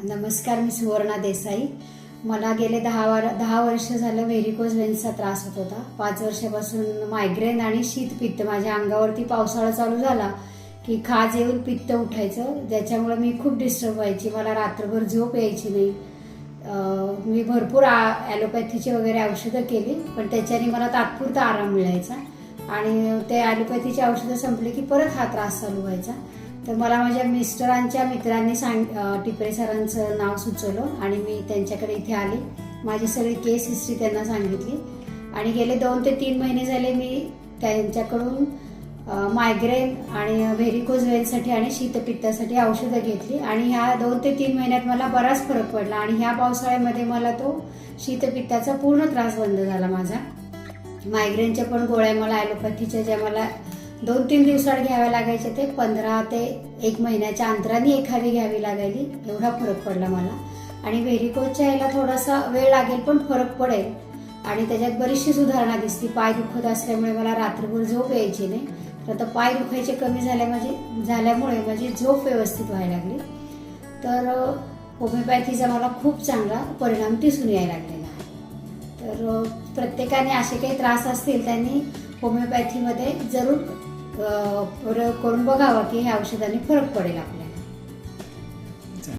नमस्कार, मी सुवर्णा देसाई. मला गेले 10 वर्ष झालं व्हेरिकोज व्हेन्सचा त्रास होत होता. 5 वर्षापासून मायग्रेन आणि शीतपित्त माझ्या अंगावरती पावसाळा चालू झाला की खाज येऊन पित्त उठायचं, ज्याच्यामुळे मी खूप डिस्टर्ब व्हायची. मला रात्रभर झोप यायची नाही. मी भरपूर ॲलोपॅथीची वगैरे औषधं केली, पण त्याच्याने मला तात्पुरता आराम मिळायचा आणि ते ॲलोपॅथीची औषधं संपली की परत हा त्रास चालू व्हायचा. तर मला माझ्या मिस्टरांच्या मित्रांनी टिपरे सरांचं नाव सुचवलं आणि मी त्यांच्याकडे इथे आले. माझी सगळी केस हिस्ट्री त्यांना सांगितली आणि गेले 2 ते 3 महिने झाले मी त्यांच्याकडून मायग्रेन आणि व्हेरिकोज व्हेन्ससाठी आणि शीतपित्तासाठी औषधं घेतली आणि ह्या 2 ते 3 महिन्यात मला बराच फरक पडला आणि ह्या पावसाळ्यामध्ये मला तो शीतपित्ताचा पूर्ण त्रास बंद झाला. माझा मायग्रेनच्या पण गोळ्या मला ॲलोपॅथीच्या ज्या मला 2-3 दिवसात घ्याव्या लागायच्या ते 15 ते 1 महिन्याच्या अंतराने एखादी घ्यावी लागायली. एवढा फरक पडला मला. आणि व्हेरिकोजच्या याला थोडासा वेळ लागेल पण फरक पडेल आणि त्याच्यात बरीचशी सुधारणा दिसते. पाय दुखत असल्यामुळे मला रात्रभर झोप यायची नाही, तर आता पाय दुखायचे कमी झाल्यामुळे माझी झोप व्यवस्थित व्हायला लागली. तर होमिओपॅथीचा मला खूप चांगला परिणाम दिसून यायला लागलेला आहे. तर प्रत्येकाने असे काही त्रास असतील त्यांनी होमिओपॅथीमध्ये जरूर प्रयोग करून बघावा की ह्या औषधाने फरक पडेल आपल्याला.